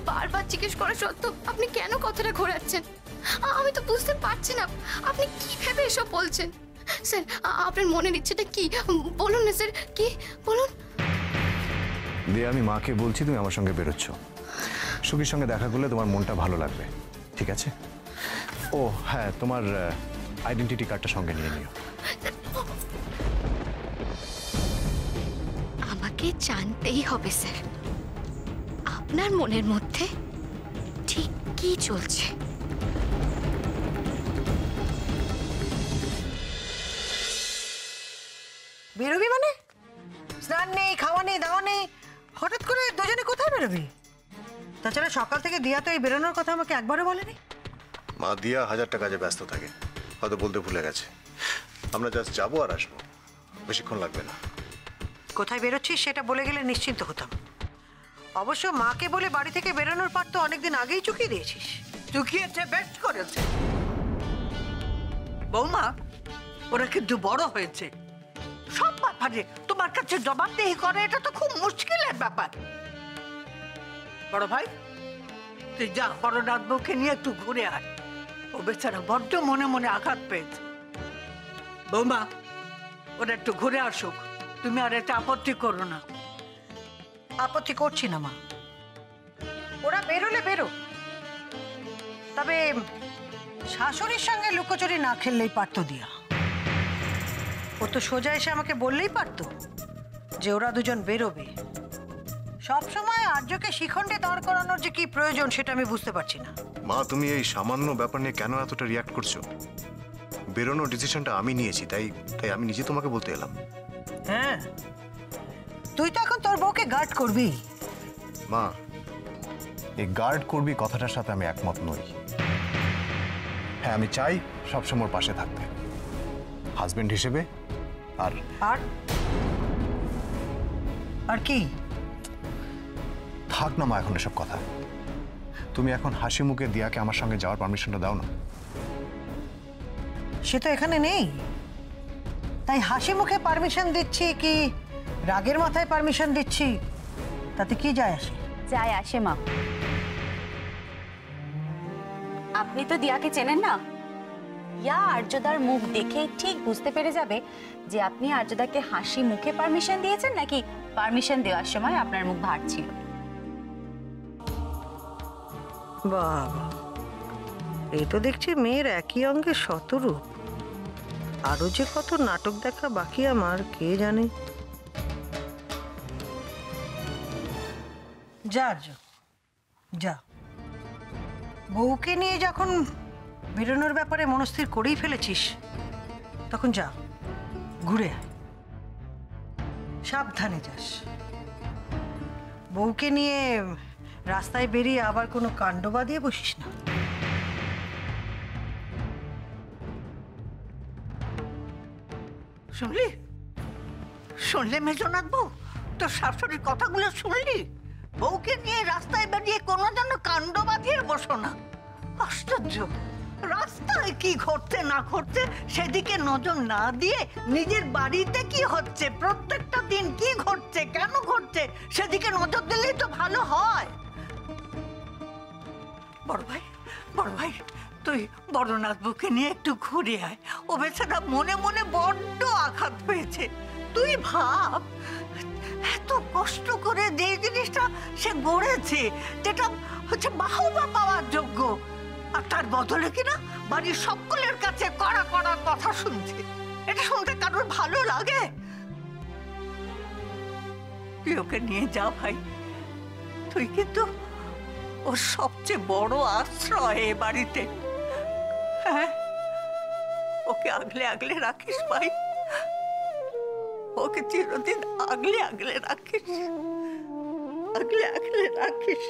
বারবার জিজ্ঞেস করা সত্ত্বেও আপনি কেন কথাটা ঘোরাচ্ছেন? আমি তো বুঝতে পারছি না আপনি কি ভেবে এসব বলছেন। স্যার, আপনার মনের ইচ্ছেটা কি বলুন না স্যার, কি বলুন। দিয়ে আমি মাকে বলছি তুমি আমার সঙ্গে বেরোচ্ছ। সুখীর সঙ্গে দেখা করলে তোমার মনটা ভালো লাগবে, ঠিক আছে? ও হ্যাঁ, তোমার আইডেন্টিটি কার্ডটা সঙ্গে নিয়ে নিও। আমাকে জানতেই হবে স্যার, আপনার মনের মধ্যে ঠিক কি চলছে। বেরোবি মানে? স্নান নেই, খাওয়া নেই, দাওয়া নেই, হঠাৎ করে দুজনে কোথায় বেরোবি? তাছাড়া সকাল থেকে দিয়া তো এই বেরোনোর কথা আমাকে একবারও বলেনি। মা, দিয়া 1000টা কাজে ব্যস্ত থাকে, হয়তো বলতে ভুলে গেছে। আমরা জাস্ট যাবো আর আসবো, বেশিক্ষণ লাগবে না। কোথায় বেরোচ্ছিস সেটা বলে গেলে নিশ্চিন্ত হতাম। অবশ্য মাকে বলে বাড়ি থেকে বেরোনোর পার তো অনেকদিন আগেই চুকিয়ে দিয়েছিস। চুকিয়েছে, বেস্ট করেছে। বৌমা, ওরা কিন্তু বড় হয়েছে, সব ব্যাপারে তোমার কাছে জবাবদিহি করে, এটা তো খুব মুশকিলের ব্যাপার। বড় ভাই, তুই যা বড়নাথ বউকে নিয়ে একটু ঘুরে আয়, ও বেচারা বড্ড মনে মনে আঘাত পেয়েছে। বৌমা, ওরা একটু ঘুরে আসুক, তুমি আর এটা আপত্তি করো না। আপত্তি করছি না মা, ওরা বেরোলে বেরো, তবে শাশুড়ির সঙ্গে লুকোচুরি না খেললেই পারতো দিয়া। ও তো সোজা এসে আমাকে বললেই পারতো যে ওরা দুজন বেরোবে। সব সময় আর্যকে শিখণ্ডে দাঁড় করানোর যে কি প্রয়োজন সেটা আমি বুঝতে পারছি না। মা, তুমি এই সামান্য ব্যাপার নিয়ে কেন এতটা রিয়াক্ট করছো? বেরোনোর ডিসিশনটা আমি নিয়েছি, তাই আমি নিজে তোমাকে বলতে এলাম। হ্যাঁ, তুই তো এখন তোর বউকে গার্ড করবি। মা, এই গার্ড করবি কথাটার সাথে আমি একমত নই। হ্যাঁ, আমি চাই সবসময় ওর পাশে থাকতে, হাজবেন্ড হিসেবে। আর আর আর কি? থাক না মা এখন এসব কথা। তুমি এখন হাসি মুখে দিয়াকে আমার সঙ্গে যাওয়ার পারমিশনটা দাও না। সে তো এখানে নেই, তাই হাসি মুখে পারমিশন দিচ্ছি কি রাগের মাথায় পারমিশন দিচ্ছি তাতে কি যায় আসে? যায় আসে মা। আপনি তো দিয়াকে চেনেন না, ইয়া আর্যদার মুখ দেখে ঠিক বুঝতে পেরে যাবে যে আপনি আর্যদাকে হাসি মুখে পারমিশন দিয়েছেন নাকি পারমিশন দেওয়ার সময় আপনার মুখ ভার ছিল। বাবা, এই তো দেখছি মেয়ের একই অঙ্গে শতরূপ। আরো যে কত নাটক দেখা বাকি আমার কে জানে। যা আর্য, যা। বউকে নিয়ে যখন বেরোনোর ব্যাপারে মনস্থির করেই ফেলেছিস তখন যা, ঘুরে আয়, সাবধানে যাস। বউকে নিয়ে রাস্তায় বেরিয়ে আবার কোনো কাণ্ড বাঁধিয়ে বসিস না। শুনলি? শুনলে মেজনাথ বউ, তোর শাশুড়ির কথাগুলো শুনলি? বউকে নিয়ে রাস্তায় বেরিয়ে কোনো যেন কাণ্ড বাঁধিয়ে বসো না। আশ্চর্য, রাস্তায় কি ঘটছে না ঘটছে সেদিকে নজর না দিয়ে নিজের বাড়িতে কি হচ্ছে, প্রত্যেকটা দিন কি ঘটছে, কেন ঘটছে সেদিকে নজর দিলেই তো ভালো হয়। বড় ভাই, বড় ভাই, তুই বড়নাথ বউকে নিয়ে একটু ঘুরে আয়, ও বেচারা মনে মনে বড্ড আঘাত পেয়েছে। তুই ভাব, এত কষ্ট করে যে জিনিসটা সে গড়েছে, যেটা হচ্ছে বাহবা পাওয়ার যোগ্য, আর তার বদলে কিনা বাড়ির সকলের কাছে কড়া কড়া কথা শুনছে। এটা শুনতে কারোর ভালো লাগে? তুই ওকে নিয়ে যা ভাই, তুই কিন্তু ওর সবচেয়ে বড় আশ্রয় এ বাড়িতে। হ্যাঁ, ওকে আগলে আগলে রাখিস ভাই, ওকে চিরদিন আগলে আগলে রাখিস, আগলে আগলে রাখিস।